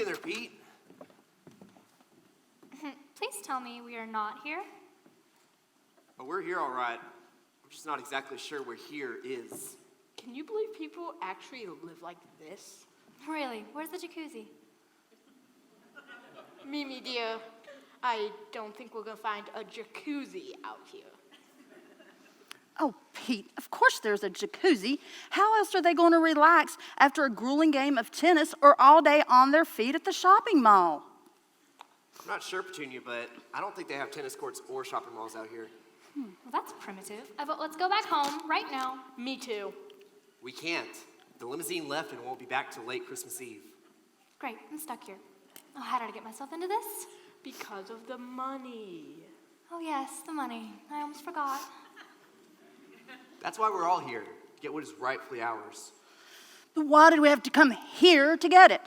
in there, Pete. Please tell me we are not here. Oh, we're here all right. We're just not exactly sure where here is. Can you believe people actually live like this? Really, where's the jacuzzi? Mimi, dear, I don't think we're gonna find a jacuzzi out here. Oh, Pete, of course there's a jacuzzi. How else are they going to relax after a grueling game of tennis or all day on their feet at the shopping mall? I'm not sure, Petunia, but I don't think they have tennis courts or shopping malls out here. Well, that's primitive. But let's go back home right now. Me too. We can't. The limousine left and won't be back till late Christmas Eve. Great, I'm stuck here. Oh, how did I get myself into this? Because of the money. Oh yes, the money. I almost forgot. That's why we're all here. Get what is rightfully ours. But why did we have to come here to get it?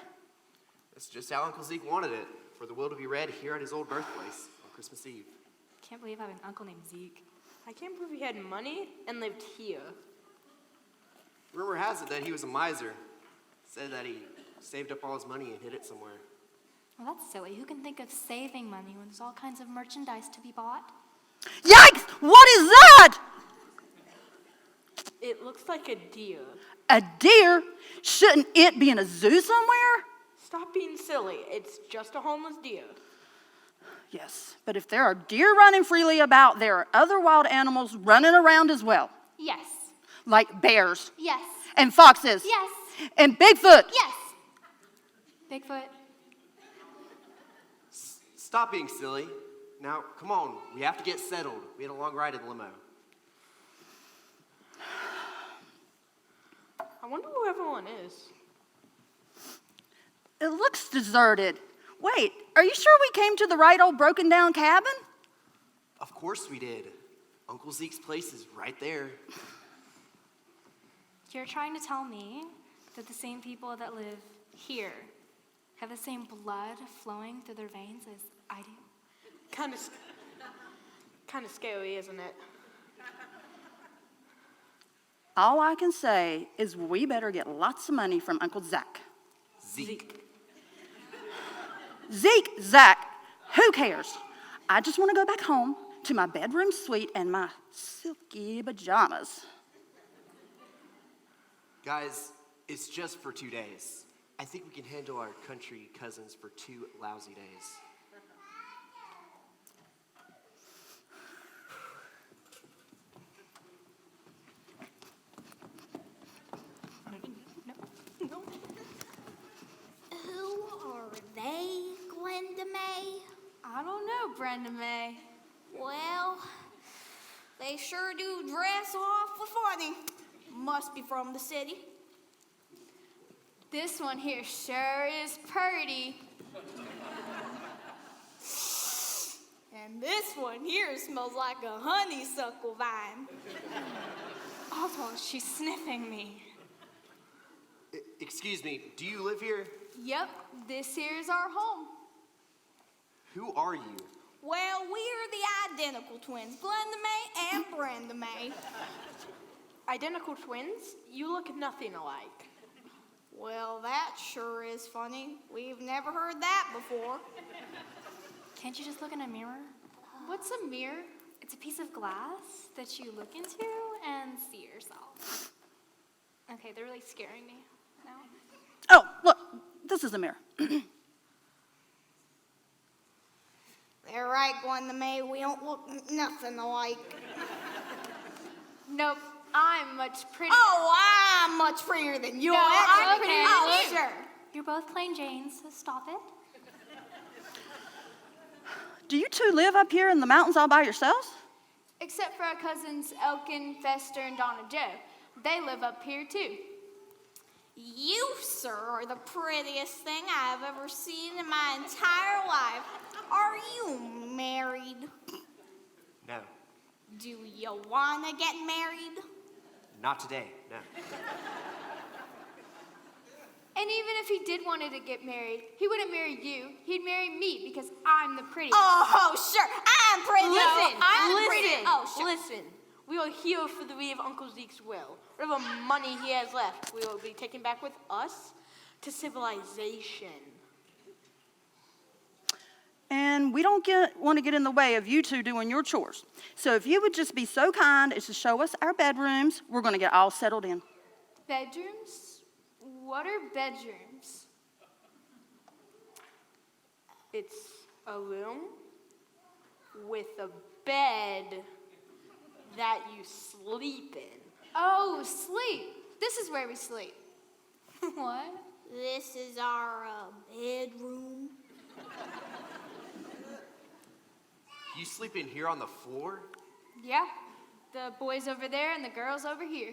That's just how Uncle Zeke wanted it, for the will to be read here at his old birthplace on Christmas Eve. Can't believe I have an uncle named Zeke. I can't believe he had money and lived here. Rumor has it that he was a miser. Said that he saved up all his money and hid it somewhere. Well, that's silly. Who can think of saving money when there's all kinds of merchandise to be bought? Yikes! What is that? It looks like a deer. A deer? Shouldn't it be in a zoo somewhere? Stop being silly. It's just a homeless deer. Yes, but if there are deer running freely about, there are other wild animals running around as well. Yes. Like bears. Yes. And foxes. Yes. And Bigfoot. Yes. Bigfoot. Stop being silly. Now, come on. We have to get settled. We had a long ride in the limo. I wonder who everyone is. It looks deserted. Wait, are you sure we came to the right old broken down cabin? Of course we did. Uncle Zeke's place is right there. You're trying to tell me that the same people that live here have the same blood flowing through their veins as I do? Kind of scary, isn't it? All I can say is we better get lots of money from Uncle Zach. Zeke. Zeke, Zach, who cares? I just want to go back home to my bedroom suite and my silky pajamas. Guys, it's just for 2 days. I think we can handle our country cousins for 2 lousy days. Who are they, Glenda May? I don't know, Brenda May. Well, they sure do dress awful funny. Must be from the city. This one here sure is pretty. And this one here smells like a honeysuckle vine. Oswald, she's sniffing me. Excuse me, do you live here? Yep, this here's our home. Who are you? Well, we're the identical twins, Glenda May and Brenda May. Identical twins? You look nothing alike. Well, that sure is funny. We've never heard that before. Can't you just look in a mirror? What's a mirror? It's a piece of glass that you look into and see yourself. Okay, they're really scaring me now. Oh, look, this is a mirror. They're right, Glenda May. We don't look nothing alike. Nope, I'm much prettier. Oh, I'm much prettier than you. No, I'm prettier than Oh, you. sure. You're both plain Janes, so stop it. Do you two live up here in the mountains all by yourselves? Except for our cousins Elkin, Fester, and Donna Joe. They live up here too. You, sir, are the prettiest thing I've ever seen in my entire life. Are you married? No, Do you want to get married? not today, no. And even if he did wanted to get married, he wouldn't marry you. He'd marry me because I'm the prettiest. Oh, sure. I'm pretty. Listen, I'm listen, pretty. Oh, sure. listen. We are here for the read of Uncle Zeke's will. Whatever money he has left, we will be taking back with us to civilization. And we don't want to get in the way of you two doing your chores. So if you would just be so kind as to show us our bedrooms, we're going to get all settled in. Bedrooms? What are bedrooms? It's a room with a bed that you sleep in. Oh, sleep. This is where we sleep. What? This is our bedroom. You sleep in here on the floor? Yeah. The boys over there and the girls over here.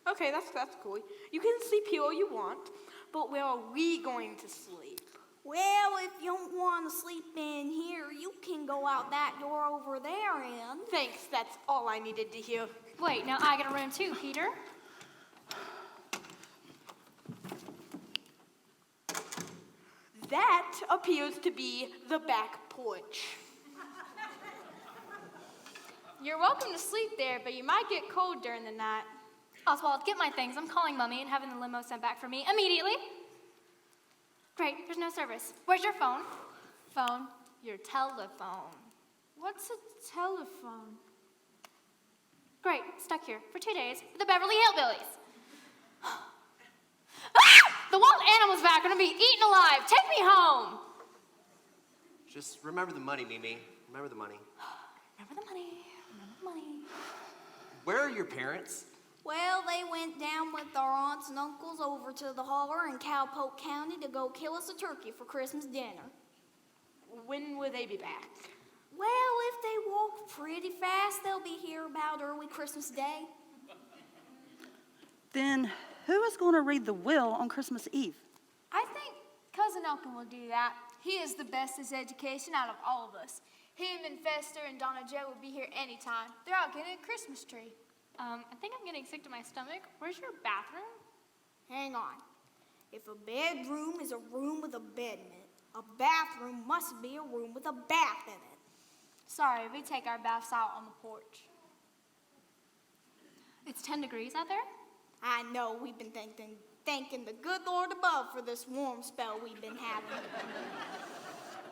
Okay, that's cool. You can sleep here all you want, but where are we going to sleep? Well, if you don't want to sleep in here, you can go out that door over there and... Thanks, that's all I needed to hear. Wait, now I get a room too, Peter. That appears to be the back porch. You're welcome to sleep there, but you might get cold during the night. Oswald, get my things. I'm calling Mummy and having the limo sent back for me immediately. Great, there's no service. Where's your phone? Phone? Your telephone. What's a telephone? Great, stuck here for 2 days with the Beverly Hillbillies. Ah! The wild animal's back. I'm gonna be eaten alive. Take me home. Just remember the money, Mimi. Remember the money. Remember the money. Remember the money. Where are your parents? Well, they went down with our aunts and uncles over to the holler in Cowpoke County to go kill us a turkey for Christmas dinner. When will they be back? Well, if they walk pretty fast, they'll be here about early Christmas Day. Then who is going to read the will on Christmas Eve? I think Cousin Elkin will do that. He is the bestest education out of all of us. Him and Fester and Donna Joe will be here anytime. They're out getting a Christmas tree. I think I'm getting sick to my stomach. Where's your bathroom? Hang on. If a bedroom is a room with a bed in it, a bathroom must be a room with a bath in it. Sorry, we take our baths out on the porch. It's 10 degrees out there? I know we've been thanking the good Lord above for this warm spell we've been having.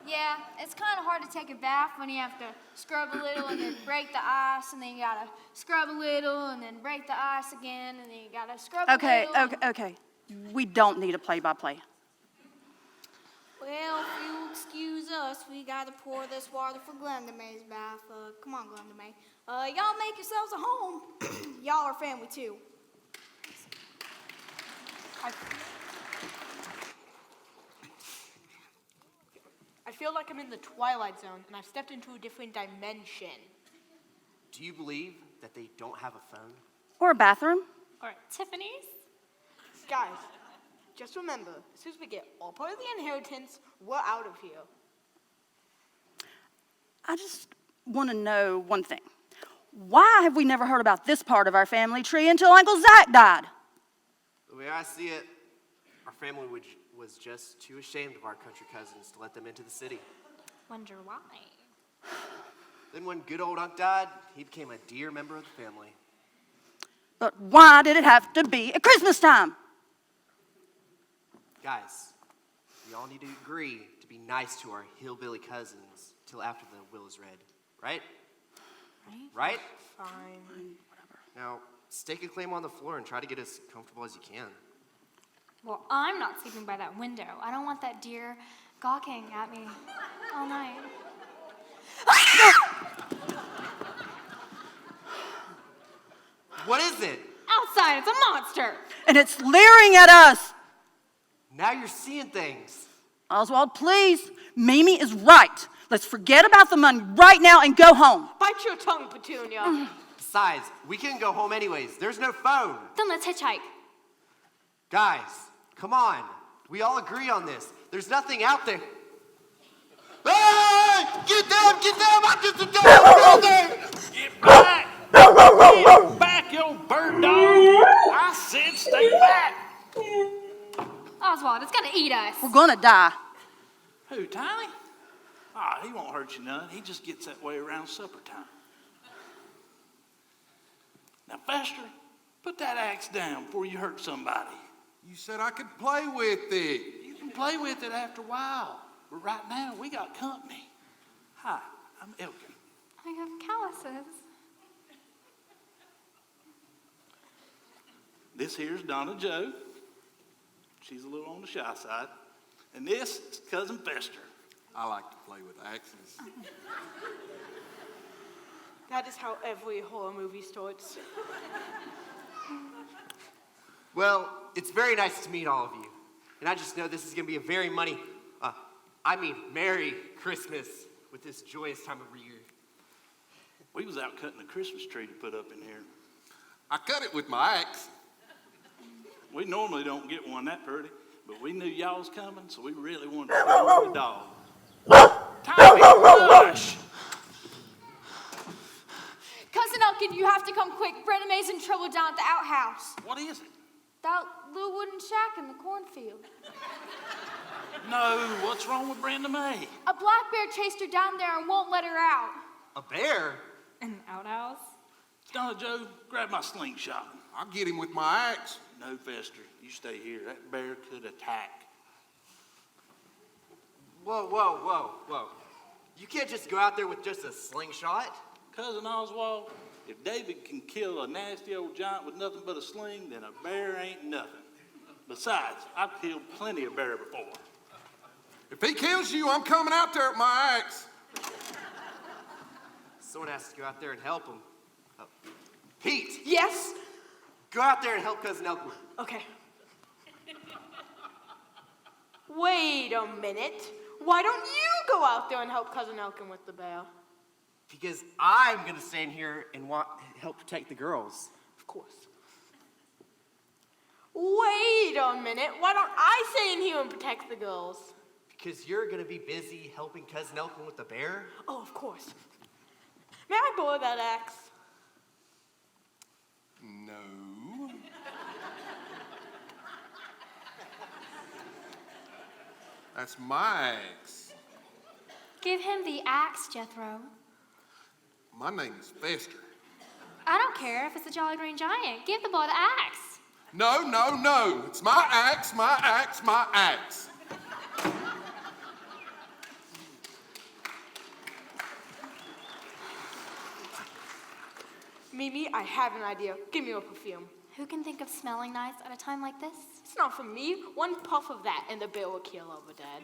Yeah, it's kind of hard to take a bath when you have to scrub a little and then break the ice, and then you gotta scrub a little and then break the ice again, and then you gotta scrub a little. Okay. We don't need a play-by-play. Well, if you'll excuse us, we gotta pour this water for Glenda May's bath. Come on, Glenda May. Y'all make yourselves at home. Y'all are family too. I feel like I'm in the Twilight Zone, and I've stepped into a different dimension. Do you believe that they don't have a phone? Or a bathroom? Or at Tiffany's? Guys, just remember, as soon as we get all part of the inheritance, we're out of here. I just want to know one thing. Why have we never heard about this part of our family tree until Uncle Zach died? The way I see it, our family was just too ashamed of our country cousins to let them into the city. Wonder why. Then when good old Unc died, he became a dear member of the family. But why did it have to be at Christmas time? Guys, we all need to agree to be nice to our hillbilly cousins till after the will is read, right? Right? Fine. Now, stake a claim on the floor and try to get as comfortable as you can. Well, I'm not sleeping by that window. I don't want that deer gawking at me all night. What is it? Outside, it's a monster. And it's leering at us. Now you're seeing things. Oswald, please. Mimi is right. Let's forget about the money right now and go home. Bite your tongue, Petunia. Besides, we can go home anyways. There's no phone. Then let's hitchhike. Guys, come on. We all agree on this. There's nothing out there. Hey! Get them! I just down there! Get back! Get back, you old bird dog! I said stay back! Oswald, it's gonna eat us. We're gonna die. Who, Tiny? Ah, he won't hurt you none. He just gets that way around supper time. Now, Fester, put that axe down before you hurt somebody. You said I could play with it. You can play with it after a while, but right now we got company. Hi, I'm Elkin. I have calluses. This here's Donna Joe. She's a little on the shy side. And this is Cousin Fester. I like to play with axes. That is how every horror movie starts. Well, it's very nice to meet all of you. And I just know this is going to be a very Merry Christmas with this joyous time of year. We was out cutting a Christmas tree to put up in here. I cut it with my axe. We normally don't get one that pretty, but we knew y'all was coming, so we really wanted to show the dog. Tommy, hush! Cousin Elkin, you have to come quick. Brenda May's in trouble down at the outhouse. What is it? That little wooden shack in the cornfield. No, what's wrong with Brenda May? A black bear chased her down there and won't let her out. A bear? An outhouse? Donna Joe, grab my slingshot. I'll get him with my axe. No, Fester, you stay here. That bear could attack. Whoa. You can't just go out there with just a slingshot. Cousin Oswald, if David can kill a nasty old giant with nothing but a sling, then a bear ain't nothing. Besides, I've killed plenty of bear before. If he kills you, I'm coming out there with my axe. Someone has to go out there and help him. Pete, Yes? go out there and help Cousin Elkin. Okay. Wait a minute. Why don't you go out there and help Cousin Elkin with the bear? Because I'm going to stand here and help protect the girls. Of course. Wait a minute. Why don't I stay in here and protect the girls? Because you're going to be busy helping Cousin Elkin with the bear? Oh, of course. May I borrow that axe? No. That's my axe. Give him the axe, Jethro. My name is Fester. I don't care if it's the Jolly Green Giant. Give the boy the axe. No. It's my axe, my axe, my axe. Mimi, I have an idea. Give me your perfume. Who can think of smelling nice at a time like this? It's not for me. One puff of that and the bear will keel over dead.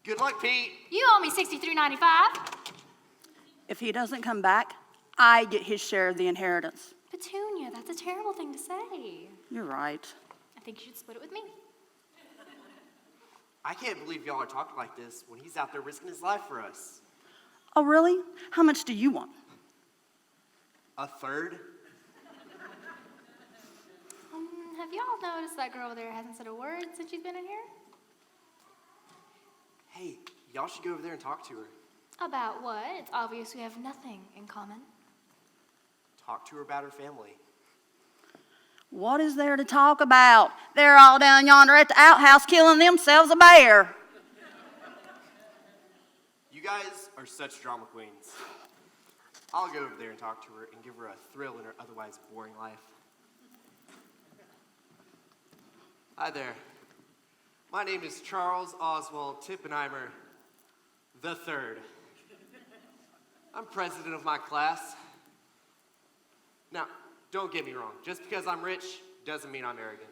Good luck, Pete. You owe me $63.95. If he doesn't come back, I get his share of the inheritance. Petunia, that's a terrible thing to say. You're right. I think you should split it with me. I can't believe y'all are talking like this when he's out there risking his life for us. Oh, really? How much do you want? A third? Have y'all noticed that girl over there hasn't said a word since she's been in here? Hey, y'all should go over there and talk to her. About what? It's obvious we have nothing in common. Talk to her about her family. What is there to talk about? They're all down yonder at the outhouse killing themselves a bear. You guys are such drama queens. I'll go over there and talk to her and give her a thrill in her otherwise boring life. Hi there. My name is Charles Oswald Tippenheimer III. I'm president of my class. Now, don't get me wrong. Just because I'm rich doesn't mean I'm arrogant.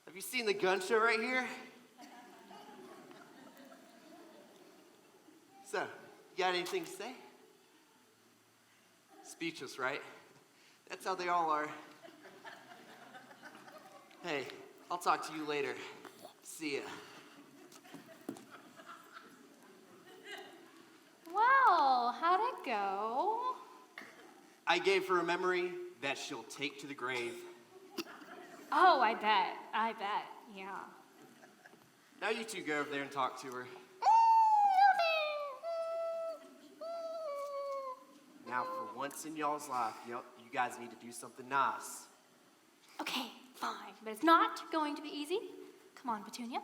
Have you seen the gun show right here? So, you got anything to say? Speechless, right? That's how they all are. Hey, I'll talk to you later. See ya. Well, how'd it go? I gave her a memory that she'll take to the grave. Oh, I bet, yeah. Now you two go over there and talk to her. Now, for once in y'all's life, you guys need to do something nice. Okay, fine, but it's not going to be easy. Come on, Petunia.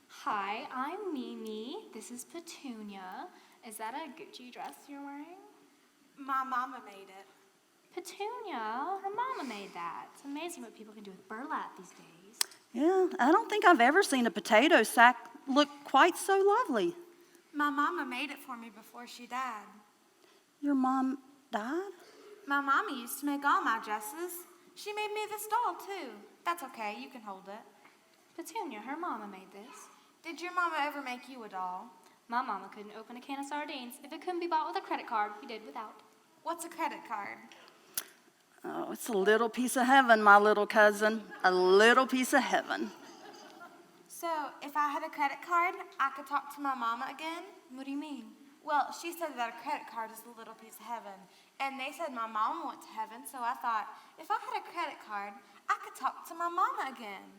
Hi, I'm Mimi. This is Petunia. Is that a Gucci dress you're wearing? My mama made it. Petunia, her mama made that. It's amazing what people can do with burlap these days. Yeah, I don't think I've ever seen a potato sack look quite so lovely. My mama made it for me before she died. Your mom died? My mama used to make all my dresses. She made me this doll, too. That's okay, you can hold it. Petunia, her mama made this. Did your mama ever make you a doll? My mama couldn't open a can of sardines if it couldn't be bought with a credit card. We did without. What's a credit card? Oh, it's a little piece of heaven, my little cousin. A little piece of heaven. So, if I had a credit card, I could talk to my mama again? What do you mean? Well, she said that a credit card is a little piece of heaven. And they said my mama went to heaven, so I thought, if I had a credit card, I could talk to my mama again.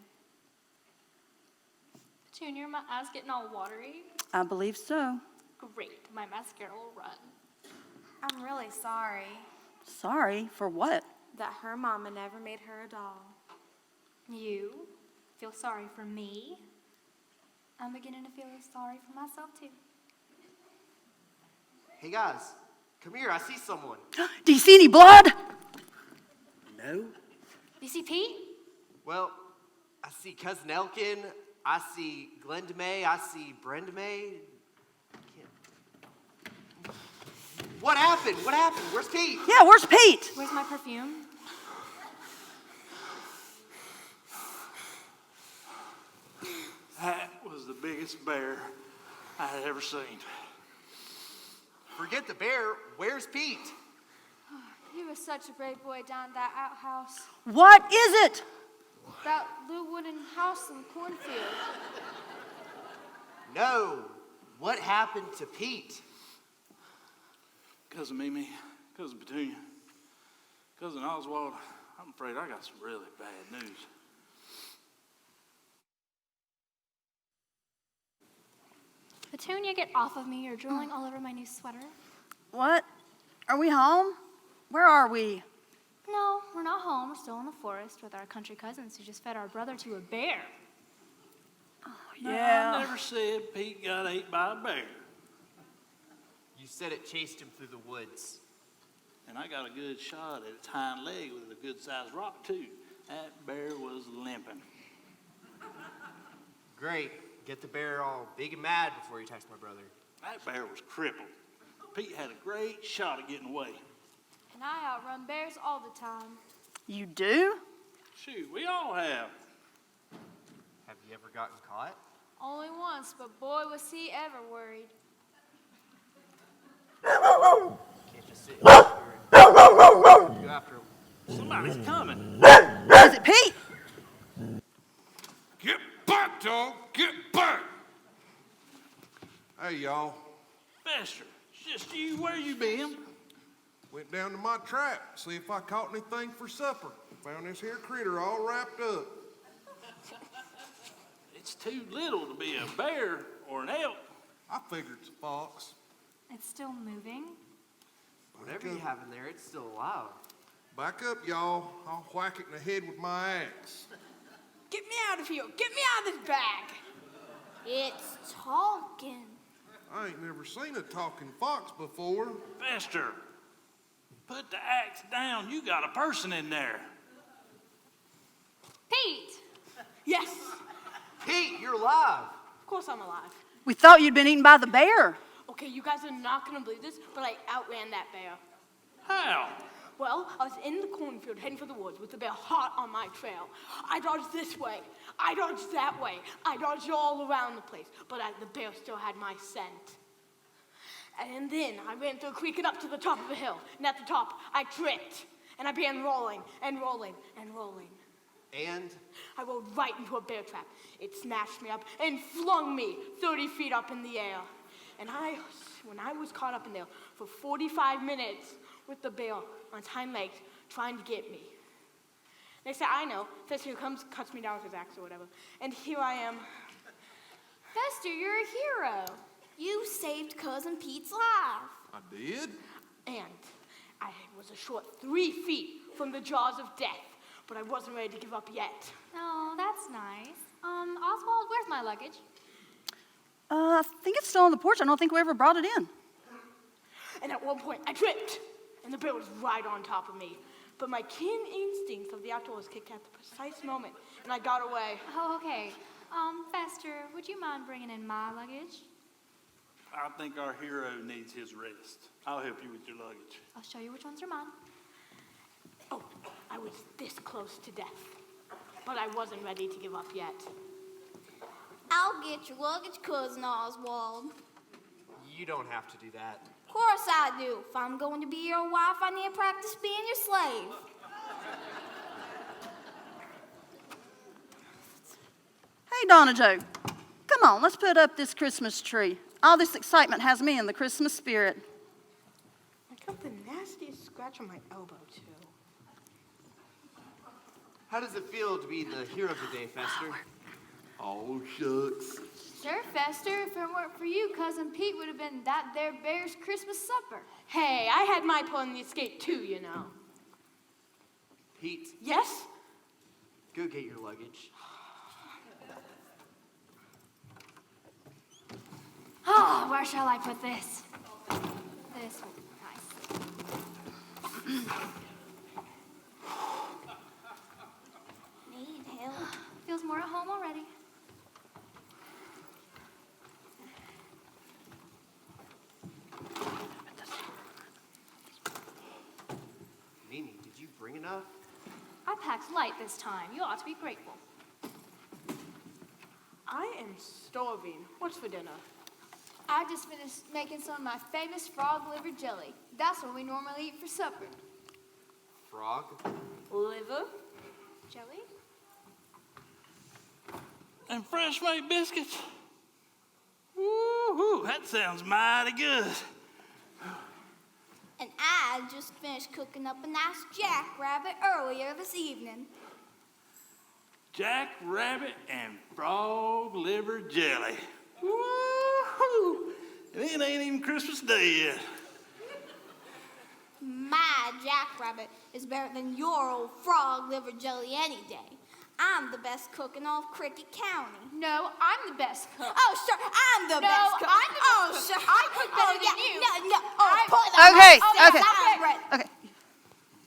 Petunia, my eyes getting all watery. I believe so. Great, my mascara will run. I'm really sorry Sorry, for what? that her mama never made her a doll. You feel sorry for me? I'm beginning to feel sorry for myself too. Hey guys, come here, I see someone. Do you see any blood? No. You see Pete? Well, I see Cousin Elkin, I see Glenda May, I see Brenda May. What happened? What happened? Where's Pete? Yeah, where's Pete? Where's my perfume? That was the biggest bear I had ever seen. Forget the bear, where's Pete? You were such a brave boy down at that outhouse. What is it? That little wooden house in the cornfield. No. What happened to Pete? Cousin Mimi, Cousin Petunia, Cousin Oswald, I'm afraid I got some really bad news. Petunia, get off of me. You're drooling all over my new sweater. What? Are we home? Where are we? No, we're not home. We're still in the forest with our country cousins who just fed our brother to a bear. Now, I never said Pete got ate by a bear. You said it chased him through the woods. And I got a good shot at its hind leg with a good-sized rock, too. That bear was limping. Great. Get the bear all big and mad before you touch my brother. That bear was crippled. Pete had a great shot at getting away. And I outrun bears all the time. You do? Shoot, we all have. Have you ever gotten caught? Only once, but boy, was he ever worried. Can't just sit here and go after him. Somebody's coming. Is it Pete? Get back, dog. Get back. Hey, y'all. Fester, it's just you. Where you been? Went down to my trap, see if I caught anything for supper. Found this here critter all wrapped up. It's too little to be a bear or an elk. I figured it's a fox. It's still moving. Whatever you have in there, it's still alive. Back up, y'all. I'll whack it in the head with my axe. Get me out of here. Get me out of this bag. It's talking. I ain't never seen a talking fox before. Fester, put the axe down. You got a person in there. Pete! Yes, Pete, you're alive. of course I'm alive. We thought you'd been eaten by the bear. Okay, you guys are not gonna believe this, but I outran that bear. How? Well, I was in the cornfield heading for the woods with the bear hot on my trail. I dodged this way. I dodged that way. I dodged all around the place, but the bear still had my scent. And then I ran through a creek and up to the top of a hill. And at the top, I tripped. And I began rolling and rolling and rolling. And I rolled right into a bear trap. It snatched me up and flung me 30 feet up in the air. And when I was caught up in there for 45 minutes with the bear on its hind legs trying to get me. Next thing I know, Fester comes, cuts me down with his axe or whatever. And here I am. Fester, you're a hero. You saved Cousin Pete's life. I did? And I was a short 3 feet from the jaws of death, but I wasn't ready to give up yet. Oh, that's nice. Oswald, where's my luggage? I think it's still on the porch. I don't think we ever brought it in. And at one point, I tripped. and the bear was right on top of me. But my keen instincts of the outdoors kicked at the precise moment, and I got away. Oh, okay. Fester, would you mind bringing in my luggage? I think our hero needs his rest. I'll help you with your luggage. I'll show you which ones are mine. Oh, I was this close to death, but I wasn't ready to give up yet. I'll get your luggage, Cousin Oswald. You don't have to do that. Of course I do. If I'm going to be your wife, I need to practice being your slave. Hey, Donna Joe, come on, let's put up this Christmas tree. All this excitement has me in the Christmas spirit. I got the nastiest scratch on my elbow, too. How does it feel to be the hero of the day, Fester? Oh, shucks. Sure, Fester. If it weren't for you, Cousin Pete would have been that there bear's Christmas supper. Hey, I had my part in the escape, too, you know. Pete, Yes? go get your luggage. Oh, where shall I put this? This will be nice. Need help? Feels more at home already. Mimi, did you bring enough? I packed light this time. You ought to be grateful. I am starving. What's for dinner? I just finished making some of my famous frog liver jelly. That's what we normally eat for supper. Frog? Liver? Jelly? And fresh made biscuits. Woo-hoo, that sounds mighty good. And I just finished cooking up a nice jackrabbit earlier this evening. Jackrabbit and frog liver jelly. Woo-hoo! And it ain't even Christmas Day yet. My jackrabbit is better than your old frog liver jelly any day. I'm the best cook in all of Cricket County. No, I'm the best cook. Oh, sure, I'm the No, best cook. I'm the best oh, cook. sure. I cook better than yeah, you. No. I- Put the Okay, rest okay. aside, Brett. Okay,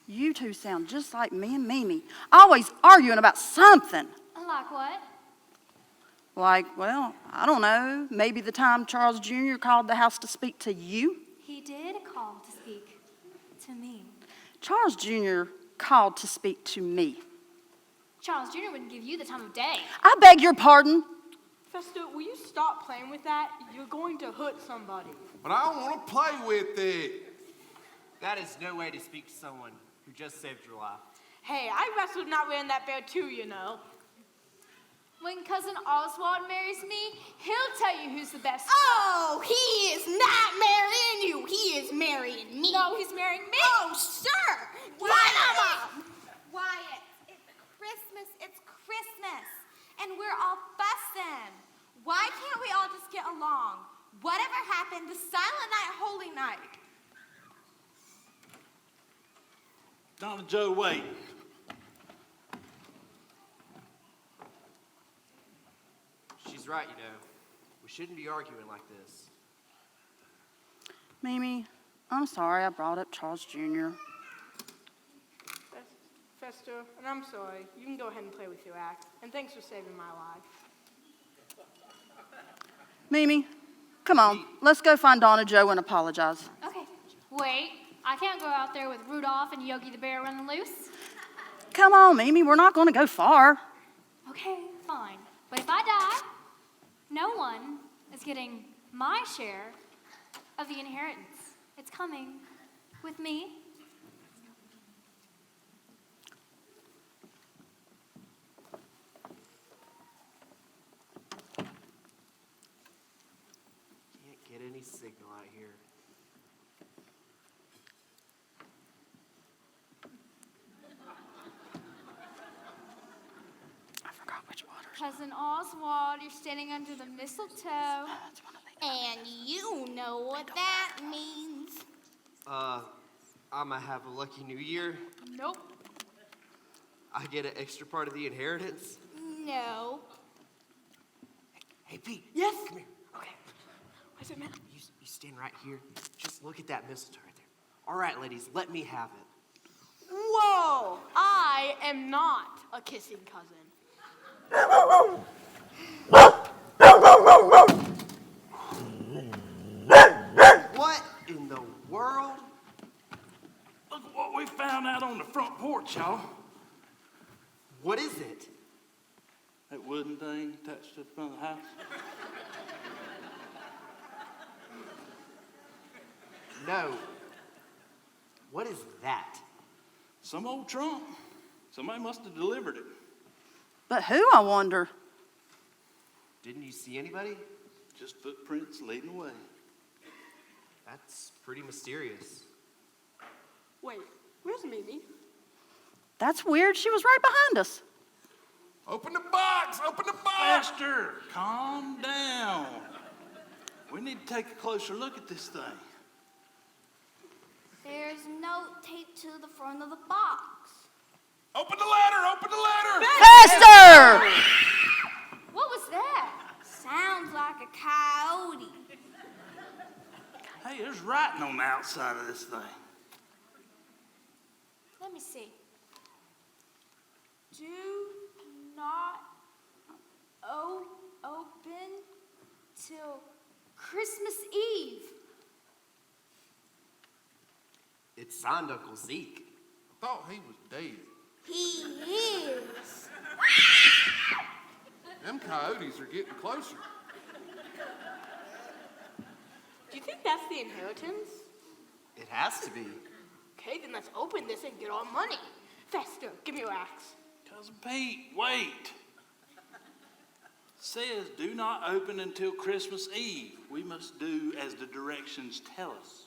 you two sound just like me and Mimi, always arguing about something. Like what? Like, well, I don't know, maybe the time Charles Jr. called the house to speak to you? He did call to speak to me. Charles Jr. called to speak to me. Charles Jr. wouldn't give you the time of day. I beg your pardon. Fester, will you stop playing with that? You're going to hurt somebody. But I want to play with it. That is no way to speak to someone who just saved your life. Hey, I wrestled not wearing that bear too, you know. When Cousin Oswald marries me, he'll tell you who's the best. Oh, he is not marrying you. He is marrying me. No, he's marrying me. Oh, sure. Mom. Wyatt, it's Christmas. It's Christmas. And we're all fussing. Why can't we all just get along? Whatever happened to Silent Night, Holy Night? Donna Joe, wait. She's right, you know. We shouldn't be arguing like this. Mimi, I'm sorry I brought up Charles Jr. Fester, and I'm sorry. You can go ahead and play with your act. And thanks for saving my life. Mimi, come on, let's go find Donna Joe and apologize. Okay. Wait, I can't go out there with Rudolph and Yogi the Bear running loose. Come on, Mimi, we're not going to go far. Okay, fine. But if I die, no one is getting my share of the inheritance. It's coming with me. Can't get any signal out here. I forgot which waters. Cousin Oswald, you're standing under the mistletoe. That's one of the. And you know what that means. I'ma have a lucky new year. Nope. I get an extra part of the inheritance. No. Hey, Pete. Yes? Come here. Okay. What's it, man? You stand right here. Just look at that mistletoe right there. All right, ladies, let me have it. Whoa! I am not a kissing cousin. What in the world? Look at what we found out on the front porch, y'all. What is it? That wooden thing attached to the front of the house. No. What is that? Some old trunk. Somebody must have delivered it. But who, I wonder? Didn't you see anybody? Just footprints leading the way. That's pretty mysterious. Wait, where's Mimi? That's weird. She was right behind us. Open the box! Open the box! Faster! Calm down. We need to take a closer look at this thing. There's no tape to the front of the box. Open the ladder! Open the ladder! Faster! What was that? Sounds like a coyote. Hey, there's writing on the outside of this thing. Let me see. Do not open till Christmas Eve. It's signed Uncle Zeke. I thought he was dead. He is. Them coyotes are getting closer. Do you think that's the inheritance? It has to be. Okay, then let's open this and get our money. Faster, give me your axe. Cousin Pete, wait. Says do not open until Christmas Eve. We must do as the directions tell us.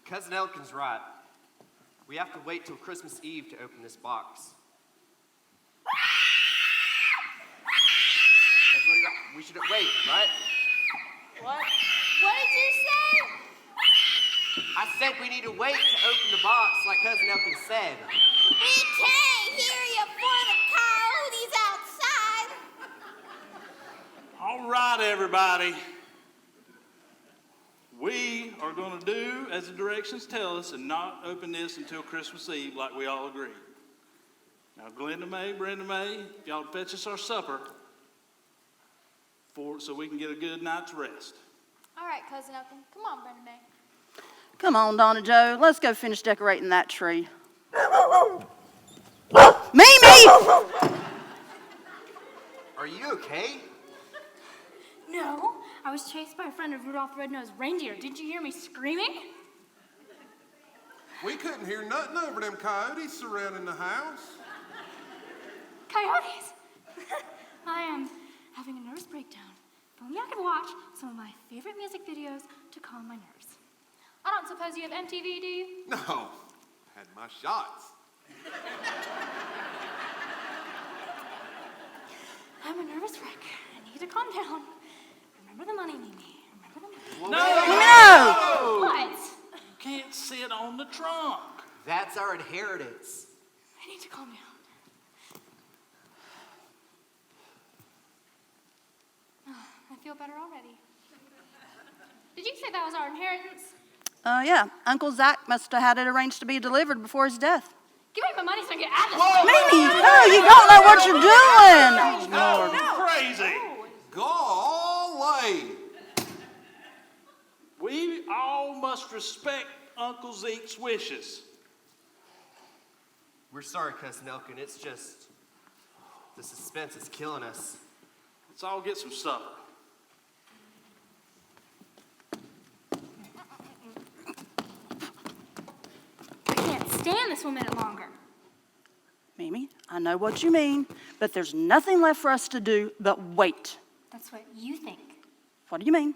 Cousin Elkin's right. We have to wait till Christmas Eve to open this box. Everybody, we should wait, right? What? What did you say? I said we need to wait to open the box, like Cousin Elkin said. We can't hear you for the coyotes outside. All right, everybody. We are going to do as the directions tell us and not open this until Christmas Eve like we all agreed. Now, Glenda May, Brenda May, if y'all fetch us our supper so we can get a good night's rest. All right, Cousin Elkin. Come on, Brenda May. Come on, Donna Joe. Let's go finish decorating that tree. Mimi! Are you okay? No, I was chased by a friend of Rudolph the Red-Nosed Reindeer. Didn't you hear me screaming? We couldn't hear nothing over them coyotes surrounding the house. Coyotes! I am having a nervous breakdown. If only I could watch some of my favorite music videos to calm my nerves. I don't suppose you have MTV, do you? No, had my shots. I'm a nervous wreck. I need to calm down. Remember the money, Mimi. Remember the money. No! What? You can't sit on the trunk. That's our inheritance. I need to calm down. I feel better already. Did you say that was our inheritance? Yeah. Uncle Zach must have had it arranged to be delivered before his death. Give me my money so I can get out of this. Mimi, no, you don't know what you're doing. No, crazy. Golly! We all must respect Uncle Zeke's wishes. We're sorry, Cousin Elkin. It's just the suspense is killing us. Let's all get some supper. I can't stand this 1 minute longer. Mimi, I know what you mean, but there's nothing left for us to do but wait. That's what you think. What do you mean?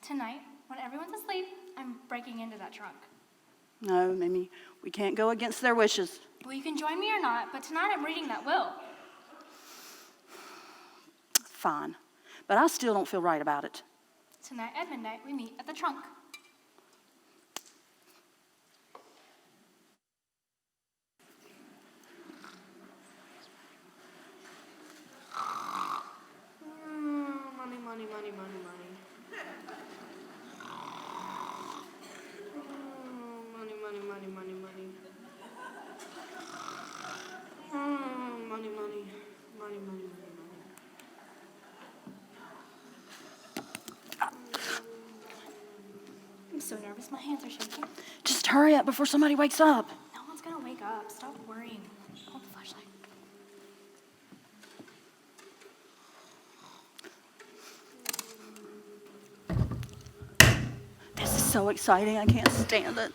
Tonight, when everyone's asleep, I'm breaking into that trunk. No, Mimi, we can't go against their wishes. Well, you can join me or not, but tonight I'm reading that will. Fine, but I still don't feel right about it. Tonight at midnight, we meet at the trunk. Money, money, money, money, money. money, money, money, money. Money, money, money, money, money, money. I'm so nervous. My hands are shaking. Just hurry up before somebody wakes up. No one's gonna wake up. Stop worrying. Hold the flashlight. This is so exciting. I can't stand it.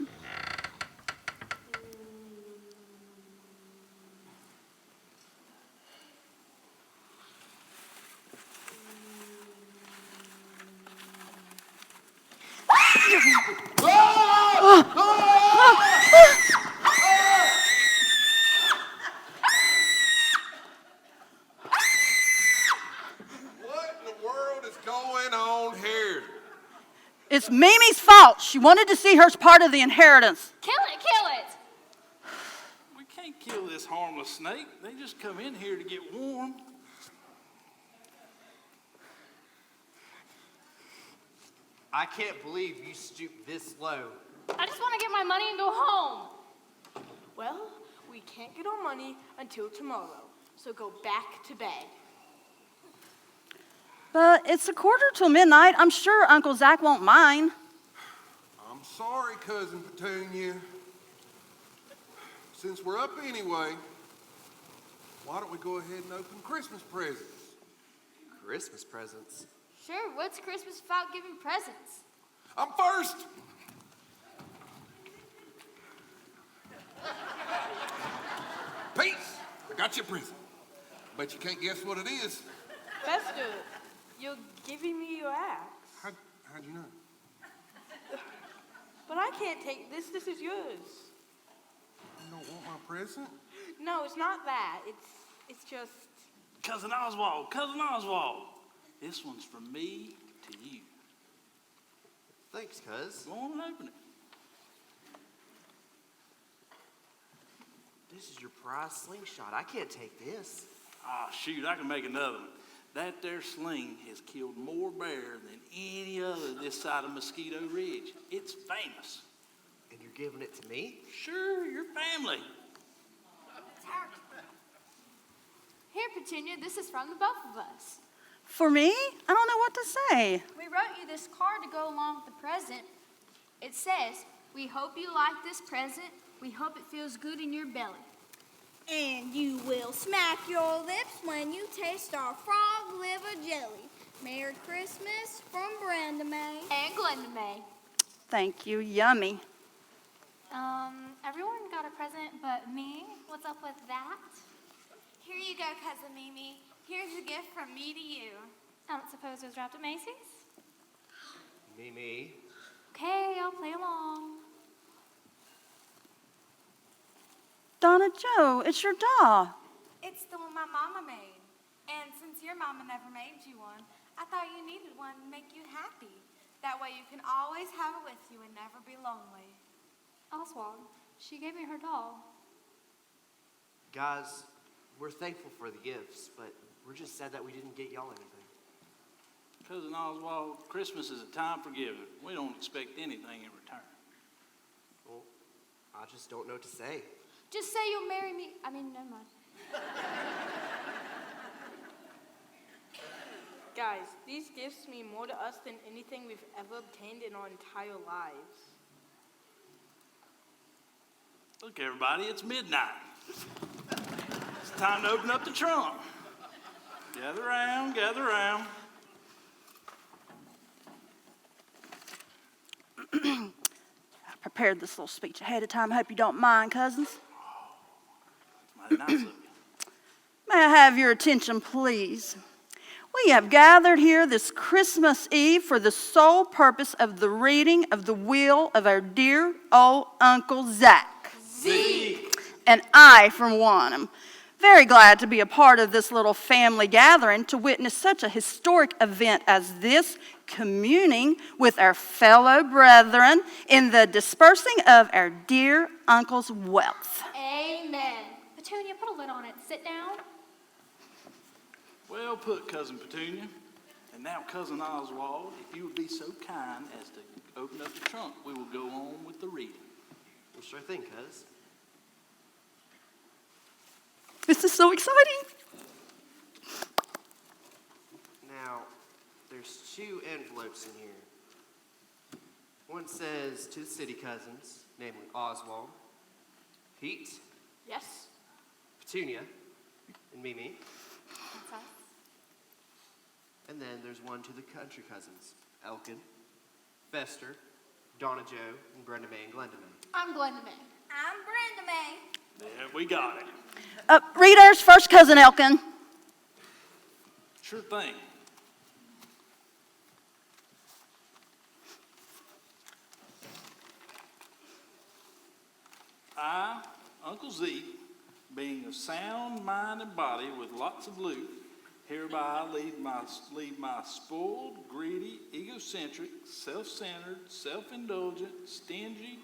What in the world is going on here? It's Mimi's fault. She wanted to see her as part of the inheritance. Kill it! Kill it! We can't kill this harmless snake. They just come in here to get warm. I can't believe you stooped this low. I just want to get my money and go home. Well, we can't get our money until tomorrow, so go back to bed. But it's 1:45 I'm sure Uncle Zach won't mind. I'm sorry, Cousin Petunia. Since we're up anyway, why don't we go ahead and open Christmas presents? Christmas presents. Sure, what's Christmas without giving presents? I'm first. Peace. I got you a present. Bet you can't guess what it is. Fester, you're giving me your axe. How'd you know? But I can't take this. This is yours. You don't want my present? No, it's not that. It's just... Cousin Oswald, Cousin Oswald. This one's from me to you. Thanks, cuz. Go on and open it. This is your prize slingshot. I can't take this. Ah, shoot, I can make another one. That there sling has killed more bear than any other this side of Mosquito Ridge. It's famous. And you're giving it to me? Sure, your family. Here, Petunia, this is from the both of us. For me? I don't know what to say. We wrote you this card to go along with the present. It says, "We hope you like this present. We hope it feels good in your belly." And you will smack your lips when you taste our frog liver jelly. Merry Christmas from Brenda May. And Glenda May. Thank you. Yummy. Everyone got a present but me. What's up with that? Here you go, Cousin Mimi. Here's a gift from me to you. I don't suppose it was wrapped at Macy's? Mimi. Okay, I'll play along. Donna Joe, it's your doll. It's the one my mama made. And since your mama never made you one, I thought you needed one to make you happy. That way you can always have it with you and never be lonely. Oswald, she gave me her doll. Guys, we're thankful for the gifts, but we're just sad that we didn't get y'all anything. Cousin Oswald, Christmas is a time for giving. We don't expect anything in return. Well, I just don't know what to say. Just say you'll marry me. I mean, never mind. Guys, these gifts mean more to us than anything we've ever obtained in our entire lives. Look, everybody, it's midnight. It's time to open up the trunk. Gather around, gather around. I prepared this little speech ahead of time. I hope you don't mind, cousins. Mighty nice of you. May I have your attention, please? We have gathered here this Christmas Eve for the sole purpose of the reading of the will of our dear old Uncle Zach. Zeke! And I, for one, am very glad to be a part of this little family gathering to witness such a historic event as this, communing with our fellow brethren in the dispersing of our dear uncle's wealth. Amen. Petunia, put a lid on it. Sit down. Well put, Cousin Petunia. And now, Cousin Oswald, if you would be so kind as to open up the trunk, we will go on with the reading. Well, Sure thing, cuz. This is so exciting. Now, there's 2 envelopes in here. One says to the city cousins, namely Oswald, Pete, Yes? Petunia, and Mimi. That's us. And then there's one to the country cousins, Elkin, Fester, Donna Jo, and Brenda May and Glenda May. I'm Glenda May. I'm Brenda May. Yeah, we got it. Read ours first, Cousin Elkin. Sure thing. I, Uncle Zeke, being of sound mind and body with lots of loot, hereby leave my spoiled, greedy, egocentric, self-centered, self-indulgent, stingy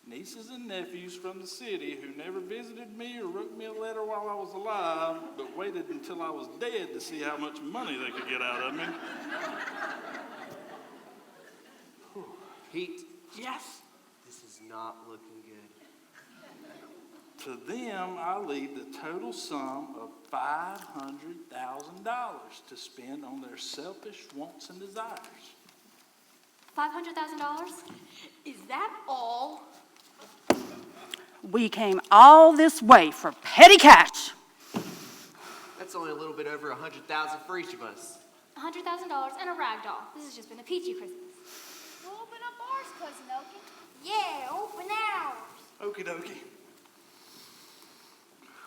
nieces and nephews from the city who never visited me or wrote me a letter while I was alive, but waited until I was dead to see how much money they could get out of me. Pete, Yes? this is not looking good. To them, I leave the total sum of $500,000 to spend on their selfish wants and desires. $500,000? Is that all? We came all this way for petty cash. That's only a little bit over 100,000 for each of us. $100,000 and a rag doll. This has just been a peachy Christmas. We'll open up ours, Cousin Elkin. Yeah, open ours. Okie dokie.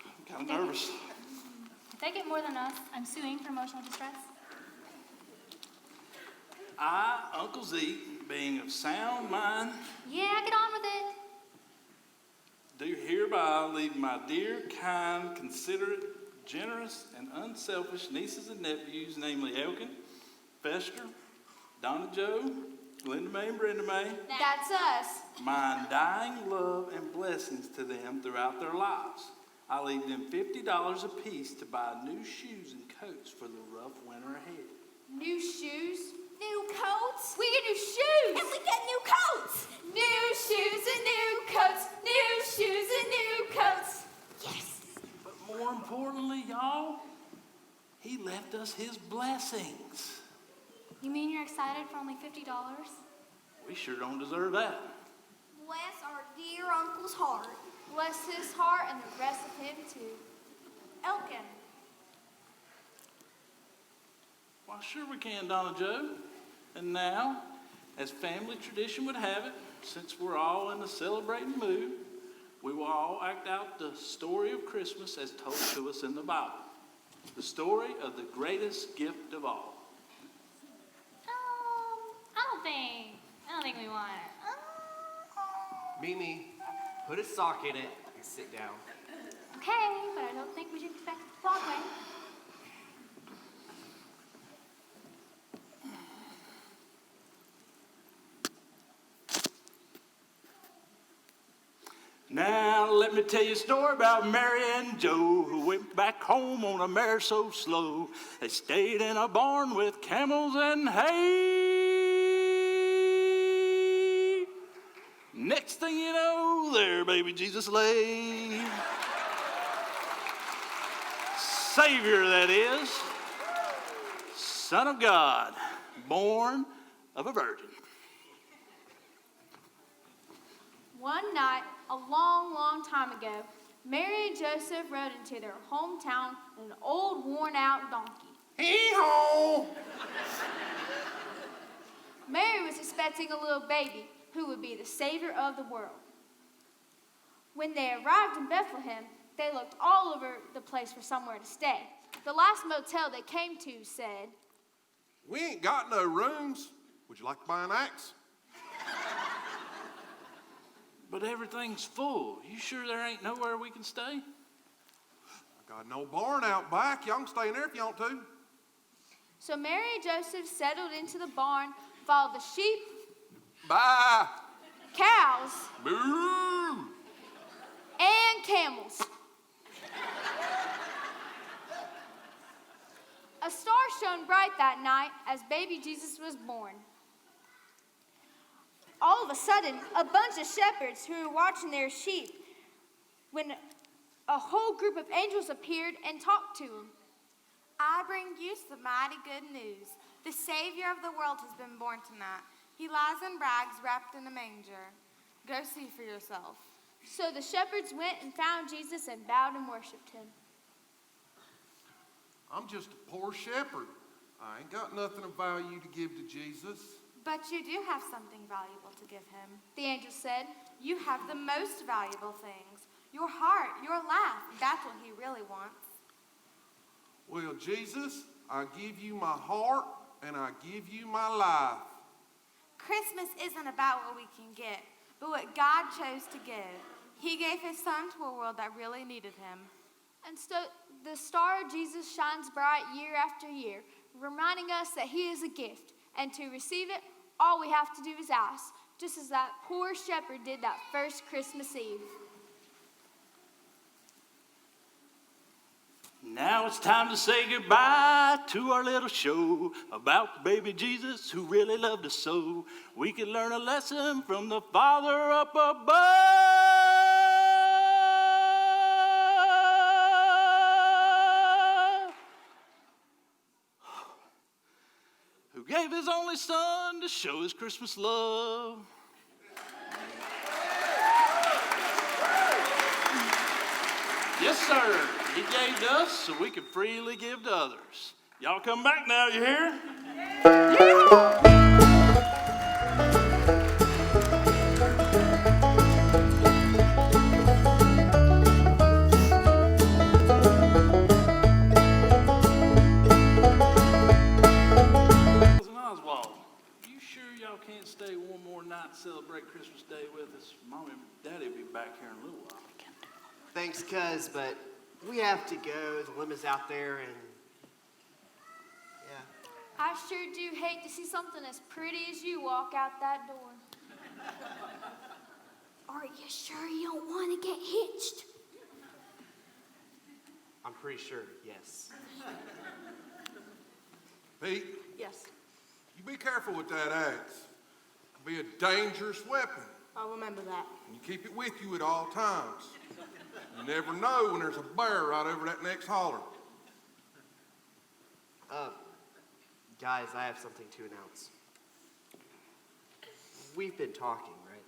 I'm kind of nervous. If they get more than us, I'm suing for emotional distress. I, Uncle Zeke, being of sound mind, Yeah, get on with it. do hereby leave my dear, kind, considerate, generous, and unselfish nieces and nephews, namely Elkin, Fester, Donna Jo, Glenda May, and Brenda May, That's us. my undying love and blessings to them throughout their lives. I leave them $50 apiece to buy new shoes and coats for the rough winter ahead. New shoes. New coats. We get new shoes. And we get new coats. New shoes and new coats. New shoes and new coats. Yes. But more importantly, y'all, he left us his blessings. You mean you're excited for only $50? We sure don't deserve that. Bless our dear uncle's heart. Bless his heart and the rest of him too. Elkin. Why, sure we can, Donna Jo. And now, as family tradition would have it, since we're all in a celebrating mood, we will all act out the story of Christmas as told to us in the Bible. The story of the greatest gift of all. I don't think we want it. Mimi, put a sock in it and sit down. Okay, but I don't think we should expect Broadway. Now, let me tell you a story about Mary and Joe, who went back home on a mare so slow. They stayed in a barn with camels and hay. Next thing you know, there baby Jesus lay. Savior, that is, Son of God, born of a virgin. One night, a long, long time ago, Mary and Joseph rode into their hometown on an old, worn-out donkey. Hee-haw! Mary was expecting a little baby who would be the Savior of the world. When they arrived in Bethlehem, they looked all over the place for somewhere to stay. The last motel they came to said, We ain't got no rooms. Would you like to buy an axe? But everything's full. You sure there ain't nowhere we can stay? I got no barn out back. Y'all can stay in there if you want to. So Mary and Joseph settled into the barn, followed the sheep, Bye. cows, Boo. and camels. A star shone bright that night as baby Jesus was born. all of a sudden, a bunch of shepherds who were watching their sheep, when a whole group of angels appeared and talked to them. I bring you some mighty good news. The Savior of the world has been born tonight. He lies in rags wrapped in a manger. Go see for yourself. So the shepherds went and found Jesus and bowed and worshiped him. I'm just a poor shepherd. I ain't got nothing of value to give to Jesus. But you do have something valuable to give him. The angel said, You have the most valuable things. Your heart, your laugh. That's what he really wants. Well, Jesus, I give you my heart and I give you my life. Christmas isn't about what we can get, but what God chose to give. He gave his son to a world that really needed him. and so the star of Jesus shines bright year after year, reminding us that he is a gift, and to receive it, all we have to do is ask, just as that poor shepherd did that first Christmas Eve. Now it's time to say goodbye to our little show about the baby Jesus who really loved us so. We could learn a lesson from the Father up above, who gave his only son to show his Christmas love. Yes, sir. He gave to us so we could freely give to others. Y'all come back now, you hear? Cousin Oswald, you sure y'all can't stay one more night and celebrate Christmas Day with us? Mommy and Daddy will be back here in a little while. Thanks, cuz, but we have to go. The limo's out there, and yeah. I sure do hate to see something as pretty as you walk out that door. Are you sure you don't want to get hitched? I'm pretty sure, yes. Pete, Yes, you be careful with that axe. It can be a dangerous weapon. I'll remember that. And you keep it with you at all times. You never know when there's a bear right over that next holler. Guys, I have something to announce. We've been talking, right?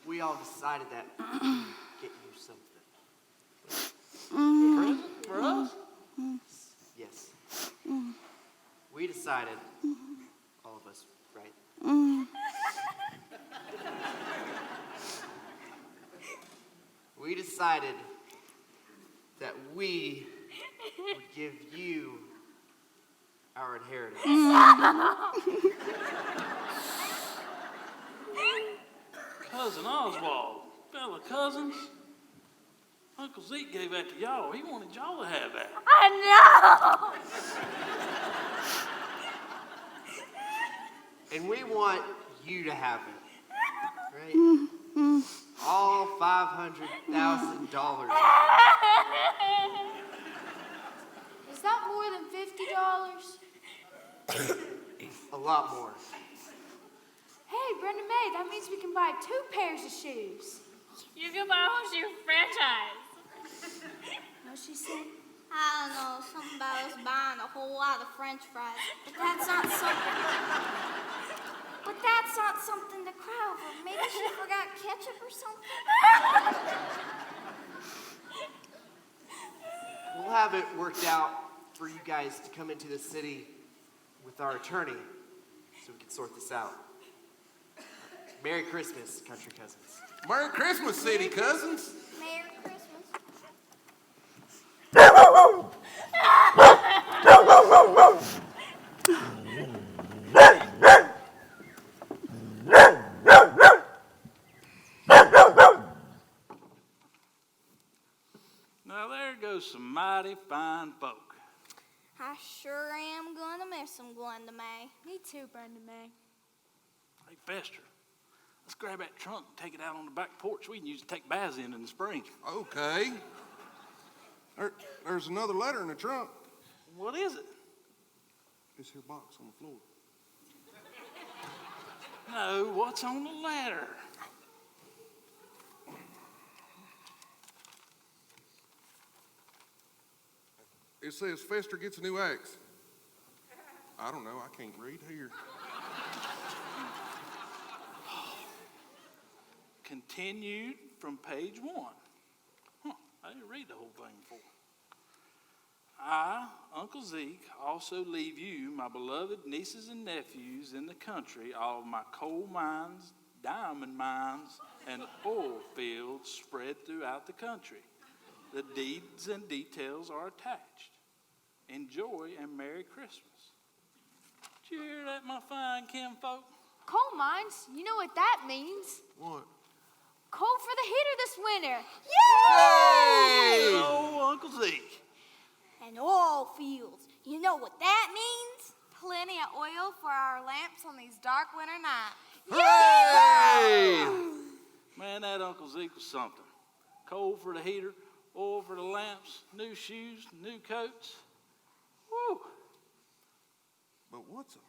We all decided that get you something. For us? Yes. We decided, all of us, right? We decided that we would give you our inheritance. Cousin Oswald, fellow cousins. Uncle Zeke gave that to y'all. He wanted y'all to have that. I know! And we want you to have it, right? All $500,000. Is that more than $50? A lot more. Hey, Brenda May, that means we can buy 2 pairs of shoes. You can buy a whole shoe franchise. What she said? I don't know, something about us buying a whole lot of French fries. But that's not something to cry over. Maybe she forgot ketchup or something. We'll have it worked out for you guys to come into the city with our attorney so we can sort this out. Merry Christmas, country cousins. Merry Christmas, city cousins. Merry Christmas. Now there goes some mighty fine folk. I sure am gonna miss them, Glenda May. Me too, Brenda May. Hey, Fester, let's grab that trunk and take it out on the back porch. We can use it to take baths in the spring. Okay. There's another letter in the trunk. What is it? This here box on the floor. No, what's on the letter? It says Fester gets a new axe. I don't know, I can't read here. Continued from page 1. I didn't read the whole thing before. I, Uncle Zeke, also leave you, my beloved nieces and nephews in the country, all of my coal mines, diamond mines, and oil fields spread throughout the country. The deeds and details are attached. Enjoy and Merry Christmas. Did you hear that, my fine kinfolk? Coal mines, you know what that means? What? Coal for the heater this winter. Oh, Uncle Zeke. And oil fields. You know what that means? Plenty of oil for our lamps on these dark winter nights. Hey! Man, that Uncle Zeke was something. Coal for the heater, oil for the lamps, new shoes, new coats. Woo! But what's a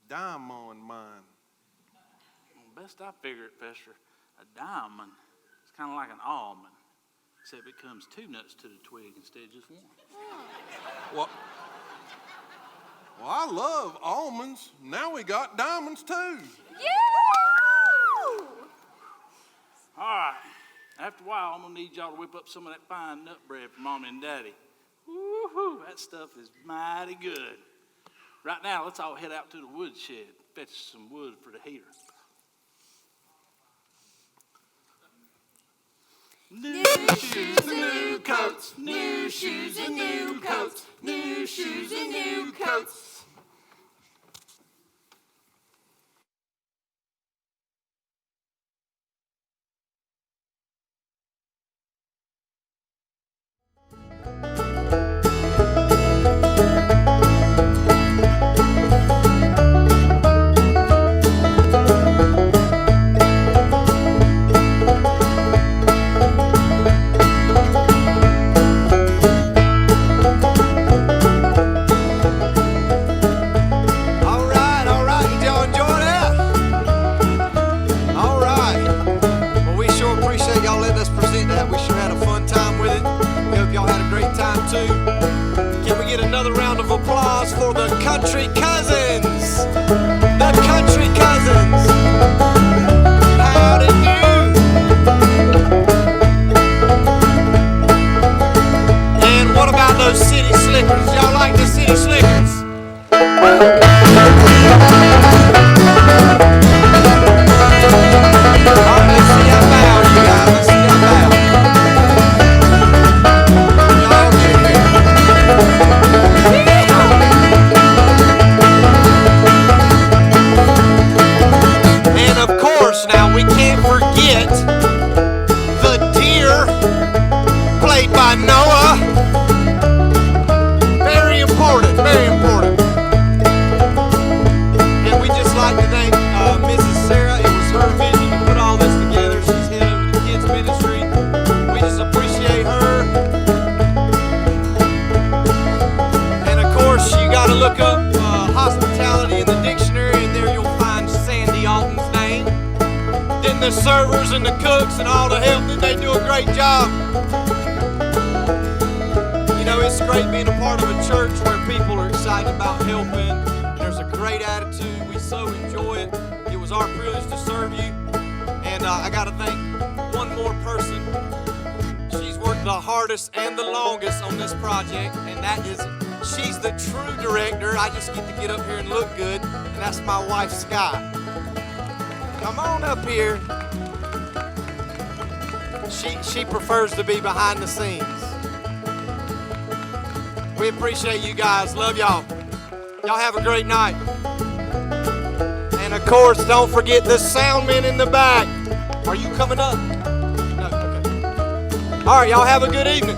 diamond mine? Well, best I figure it, Fester, a diamond is kind of like an almond, except it comes 2 nuts to the twig instead of just 1. Well, I love almonds. Now we got diamonds too. All right. After a while, I'm going to need y'all to whip up some of that fine nut bread for Mommy and Daddy. Woo-hoo, that stuff is mighty good. Right now, let's all head out to the woodshed, fetch some wood for the heater. New shoes and new coats, new shoes and new coats, new shoes and new coats. Can we get another round of applause for the Country Cousins? The Country Cousins. Howdy do. And what about those City Slickers? Y'all like the City Slickers? All right, let's see how loud you guys. Let's see how loud. And of course, now we can't forget the deer played by Noah. Very important, very important. And we just like to thank Mrs. Sarah. It was her vision to put all this together. She's head of the kids ministry. We just appreciate her. And of course, you got to look up hospitality in the dictionary, and there you'll find Sandy Alton's name. Then the servers and the cooks and all the help, did they do a great job? You know, it's great being a part of a church where people are excited about helping. There's a great attitude. We so enjoy it. It was our privilege to serve you. And I got to thank one more person. She's worked the hardest and the longest on this project, and that is, she's the true director. I just get to get up here and look good, and that's my wife, Sky. Come on up here. She prefers to be behind the scenes. We appreciate you guys. Love y'all. Y'all have a great night. And of course, don't forget the sound men in the back. Are you coming up? No, okay. All right, y'all have a good evening.